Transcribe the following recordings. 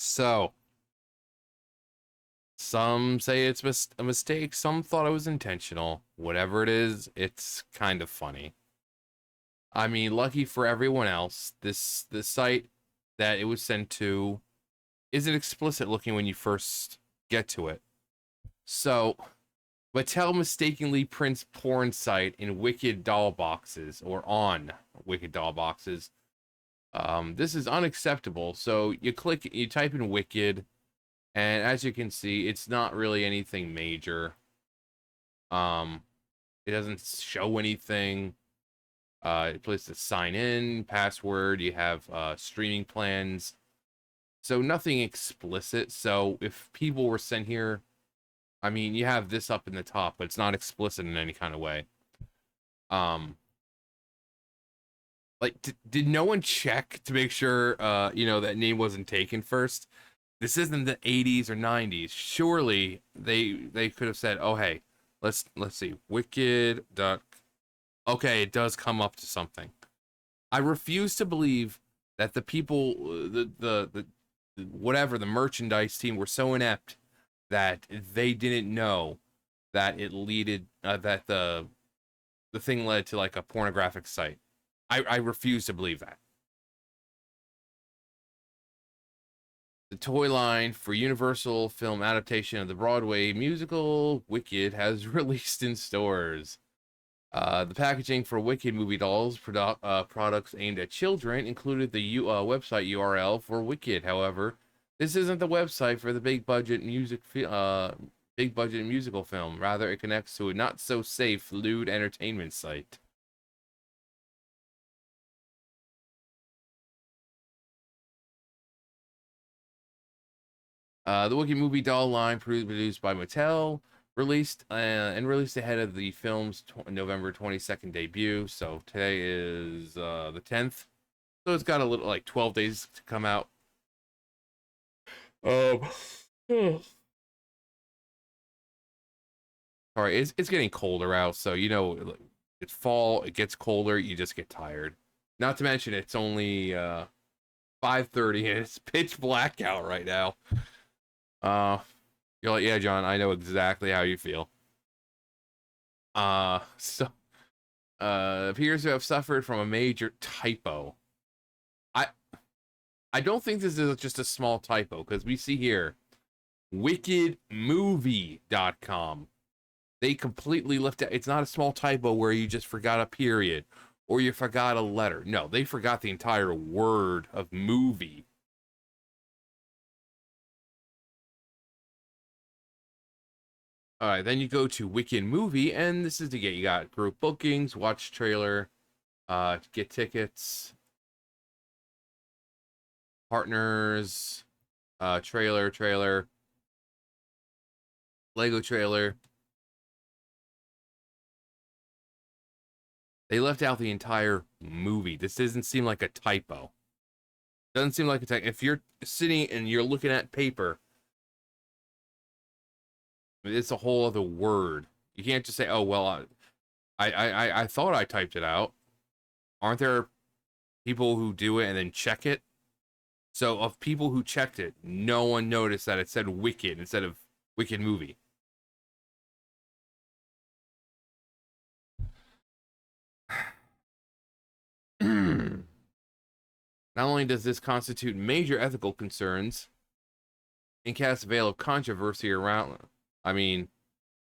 So, some say it's a mistake, some thought it was intentional. Whatever it is, it's kind of funny. I mean, lucky for everyone else, this site that it was sent to isn't explicit looking when you first get to it. So, Mattel mistakenly prints porn site in Wicked doll boxes, or on Wicked doll boxes. This is unacceptable. So you type in Wicked, and as you can see, it's not really anything major. Um, it doesn't show anything. Place to sign in, password. You have streaming plans. So nothing explicit. So if people were sent here, I mean, you have this up in the top, but it's not explicit in any kind of way. Um, like, did no one check to make sure, that name wasn't taken first? This isn't the 80s or 90s. Surely they could have said, "Oh, hey, let's see, Wicked duck." Okay, it does come up to something. I refuse to believe that the people, the whatever the merchandise team were so inept that they didn't know that it leaded that the thing led to like a pornographic site. I refuse to believe that. The toy line for Universal film adaptation of the Broadway musical Wicked has released in stores. The packaging for Wicked movie dolls products aimed at children included the website URL for Wicked. However, this isn't the website for the big budget musical film. Rather, it connects to a not so safe lewd entertainment site. The Wicked movie doll line, produced by Mattel, released ahead of the film's November 22nd debut. So today is the 10th. So it's got a little like 12 days to come out. Um, Sorry, it's getting colder out, so it's fall. It gets colder. You just get tired. Not to mention, it's only 5:30 and it's pitch black out right now. Uh, you're like, yeah, John, I know exactly how you feel. So appears to have suffered from a major typo. I I don't think this is just a small typo because we see here wickedmovie.com. They completely left out. It's not a small typo where you just forgot a period or you forgot a letter. No, they forgot the entire word of movie. All right, then you go to Wicked Movie, and this is to get you got group bookings, watch trailer, get tickets, partners, trailer, Lego trailer. They left out the entire movie. This doesn't seem like a typo. Doesn't seem like a typo. If you're sitting and you're looking at paper, it's a whole other word. You can't just say, "Oh well, I thought I typed it out." Aren't there people who do it and then check it? So of people who checked it, no one noticed that it said Wicked instead of Wicked Movie. Not only does this constitute major ethical concerns and cast a veil of controversy around, I mean,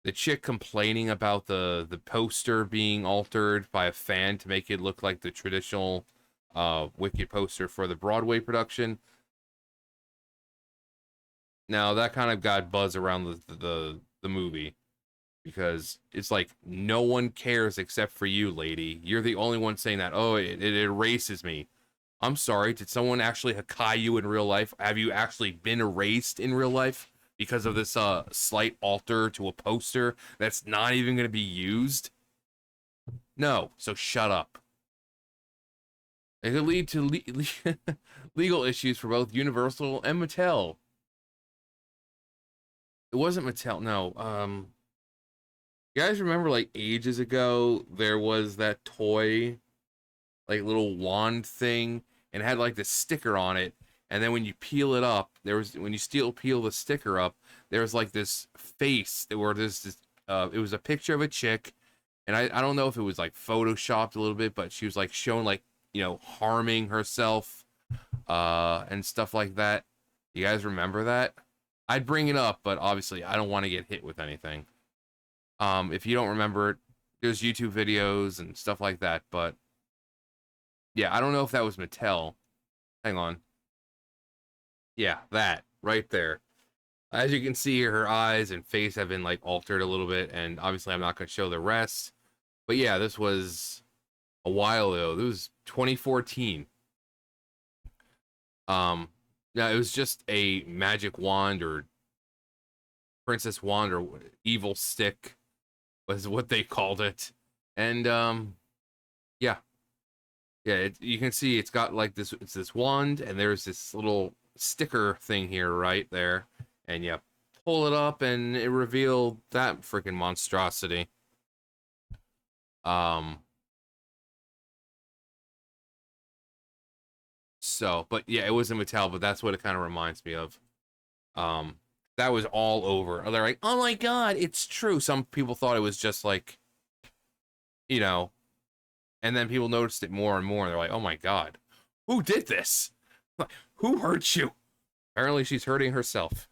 the chick complaining about the poster being altered by a fan to make it look like the traditional Wicked poster for the Broadway production. Now that kind of got buzz around the movie because it's like no one cares except for you, lady. You're the only one saying that. Oh, it erases me. I'm sorry. Did someone actually Hakai you in real life? Have you actually been erased in real life because of this slight alter to a poster that's not even going to be used? No. So shut up. It could lead to legal issues for both Universal and Mattel. It wasn't Mattel. No. You guys remember like ages ago there was that toy like little wand thing and had like the sticker on it And then when you peel it up, when you still peel the sticker up, there's like this face that where there's this it was a picture of a chick, and I don't know if it was like photoshopped a little bit, but she was like shown like, harming herself and stuff like that. You guys remember that? I'd bring it up, but obviously I don't want to get hit with anything. If you don't remember it, there's YouTube videos and stuff like that, but yeah, I don't know if that was Mattel. Hang on. Yeah, that right there. As you can see, her eyes and face have been like altered a little bit, and obviously I'm not going to show the rest. But yeah, this was a while ago. This was 2014. Yeah, it was just a magic wand or princess wand or evil stick was what they called it. And yeah, you can see it's got like this. It's this wand, and there's this little sticker thing here, right there. And yeah, pull it up, and it revealed that freaking monstrosity. Um. So, but yeah, it wasn't Mattel, but that's what it kind of reminds me of. Um, that was all over. They're like, oh my god, it's true. Some people thought it was just like, you know, and then people noticed it more and more. And they're like, oh my god, who did this? Who hurt you? Apparently, she's hurting herself.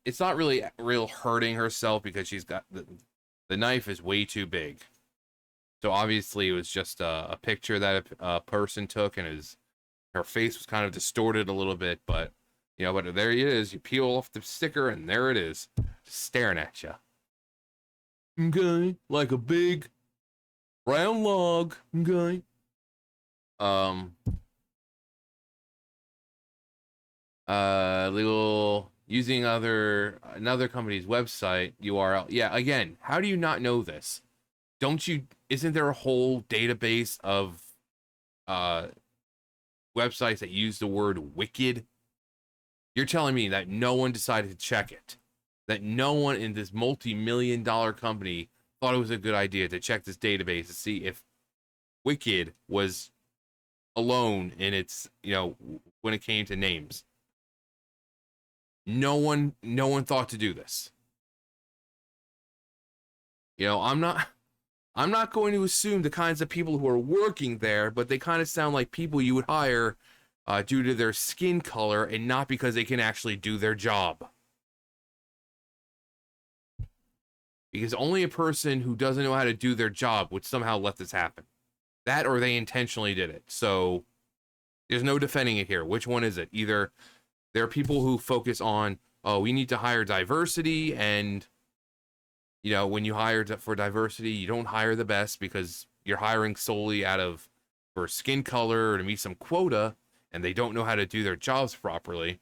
It's not really real hurting herself because she's got the knife is way too big. So obviously, it was just a picture that a person took, and her face was kind of distorted a little bit, but but there it is. You peel off the sticker, and there it is, just staring at you. Okay, like a big round log. Okay. Um. Little using another company's website URL. Yeah. Again, how do you not know this? Don't you? Isn't there a whole database of uh websites that use the word wicked? You're telling me that no one decided to check it, that no one in this multi-million-dollar company thought it was a good idea to check this database to see if wicked was alone in its, when it came to names. No one thought to do this. I'm not going to assume the kinds of people who are working there, but they kind of sound like people you would hire due to their skin color and not because they can actually do their job. Because only a person who doesn't know how to do their job would somehow let this happen. That or they intentionally did it. So there's no defending it here. Which one is it? Either there are people who focus on, oh, we need to hire diversity, and when you hire for diversity, you don't hire the best because you're hiring solely for skin color or to meet some quota, and they don't know how to do their jobs properly,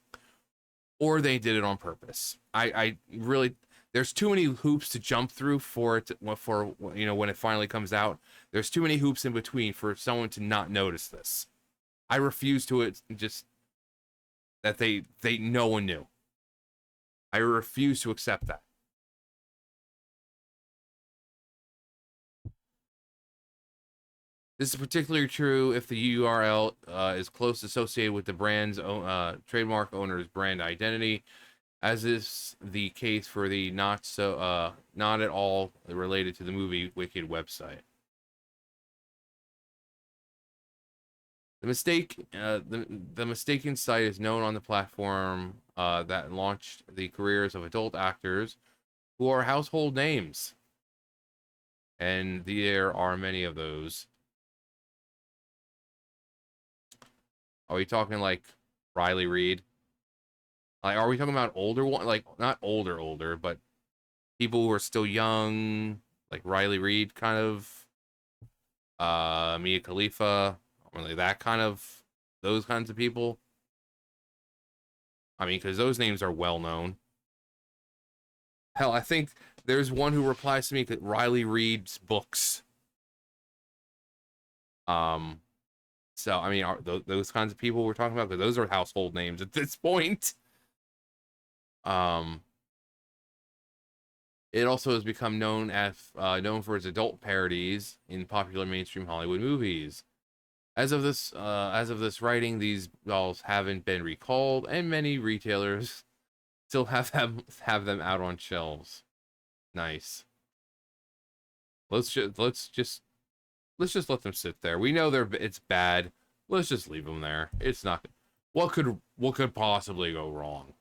or they did it on purpose. I really, there's too many hoops to jump through when it finally comes out. There's too many hoops in between for someone to not notice this. I refuse to just that no one knew. I refuse to accept that. This is particularly true if the URL is close associated with the brand's trademark owner's brand identity, as is the case for the not at all related to the movie Wicked website. The mistaken site is known on the platform that launched the careers of adult actors who are household names, and there are many of those. Are we talking like Riley Reid? Like, are we talking about older one? Like, not older, but people who are still young, like Riley Reid, kind of. Mia Khalifa, like that kind of, those kinds of people. I mean, because those names are well known. Hell, I think there's one who replies to me that Riley Reid's books. So I mean, are those kinds of people we're talking about? Because those are household names at this point. It also has become known for its adult parodies in popular mainstream Hollywood movies. As of this writing, these dolls haven't been recalled, and many retailers still have them out on shelves. Nice. Let's just let them sit there. We know it's bad. Let's just leave them there. It's not. What could possibly go wrong?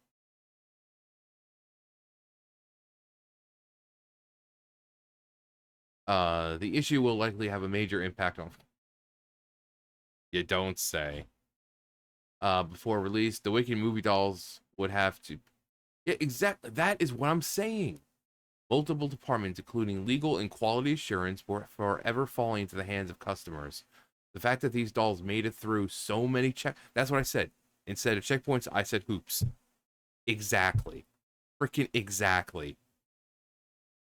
The issue will likely have a major impact on. You don't say. Before release, the Wicked movie dolls would have to. Yeah, exactly. That is what I'm saying. Multiple departments, including legal and quality assurance, were forever falling into the hands of customers. The fact that these dolls made it through so many that's what I said. Instead of checkpoints, I said hoops. Exactly. Freaking exactly.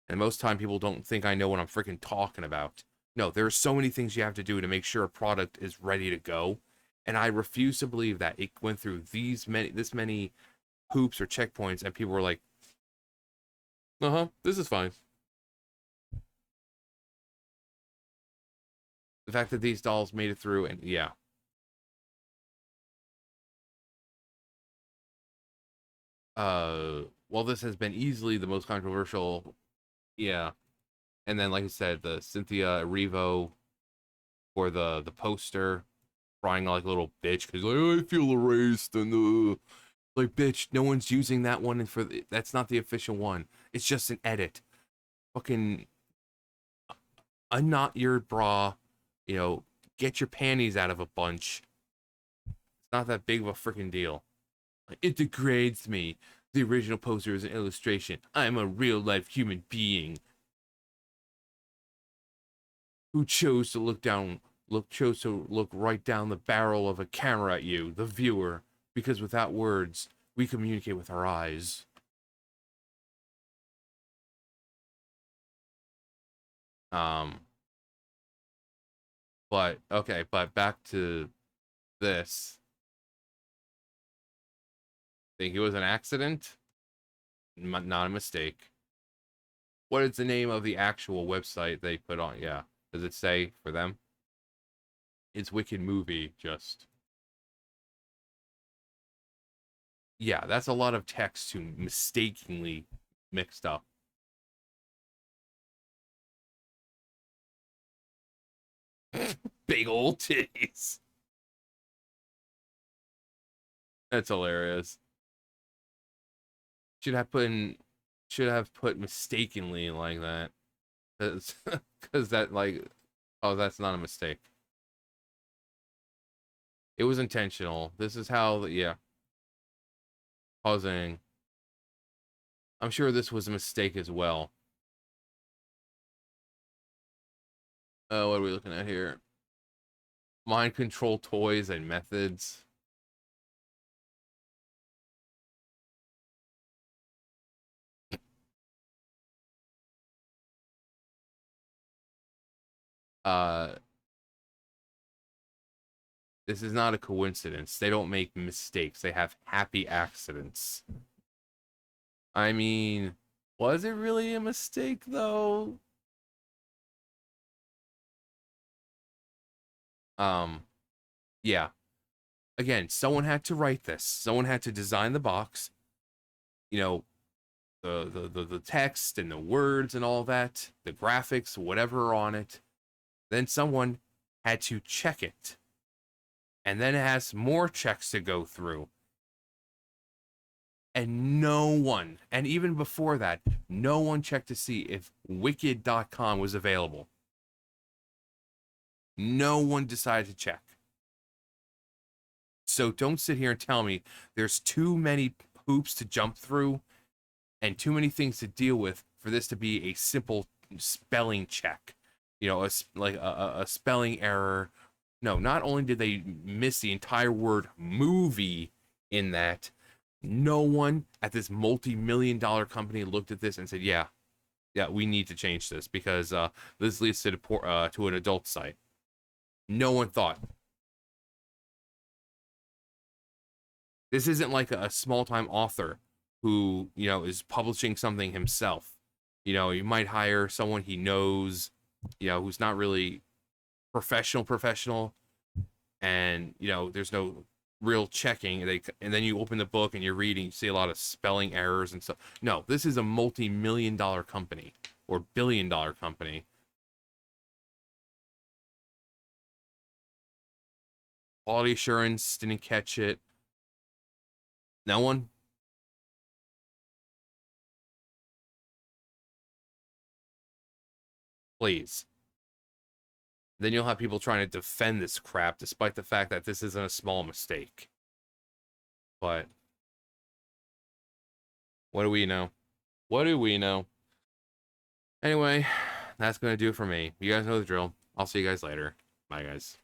And most time people don't think I know what I'm freaking talking about. No, there are so many things you have to do to make sure a product is ready to go. And I refuse to believe that it went through this many hoops or checkpoints and people were like, uh-huh, this is fine. The fact that these dolls made it through, and yeah. Well, this has been easily the most controversial. Yeah. And then, like I said, the Cynthia Erivo for the poster, crying like a little bitch because like I feel erased and like bitch, no one's using that one and that's not the official one. It's just an edit. Fucking unknot your bra, you know, get your panties out of a bunch. It's not that big of a freaking deal. It degrades me. The original poster is an illustration. I'm a real life human being who chose to look right down the barrel of a camera at you, the viewer, because without words, we communicate with our eyes. Um, but okay, but back to this. Think it was an accident? Not a mistake. What is the name of the actual website they put on? Yeah. Does it say for them? It's Wicked Movie, just. Yeah, that's a lot of text to mistakenly mixed up. Big old titties. That's hilarious. Should have put in, should have put mistakenly like that. Because that, like, oh, that's not a mistake. It was intentional. This is how, yeah, pausing. I'm sure this was a mistake as well. What are we looking at here? Mind control toys and methods. Uh, this is not a coincidence. They don't make mistakes. They have happy accidents. I mean, was it really a mistake though? Um, yeah. Again, someone had to write this. Someone had to design the box. You know, the text and the words and all that, the graphics, whatever on it. Then someone had to check it. And then it has more checks to go through. And no one, and even before that, no one checked to see if Wicked.com was available. No one decided to check. So don't sit here and tell me there's too many hoops to jump through and too many things to deal with for this to be a simple spelling check. You know, a spelling error. No, not only did they miss the entire word movie in that, no one at this multi-million-dollar company looked at this and said, "Yeah, yeah, we need to change this because this leads to an adult site." No one thought. This isn't like a small-time author who, you know, is publishing something himself. You know, you might hire someone he knows, you know, who's not really professional. and there's no real checking. And then you open the book and you're reading, you see a lot of spelling errors and stuff. No, this is a multi-million-dollar company or billion-dollar company. Quality assurance didn't catch it. No one. Please. Then you'll have people trying to defend this crap despite the fact that this isn't a small mistake. But what do we know? What do we know? Anyway, that's going to do it for me. You guys know the drill. I'll see you guys later. Bye, guys.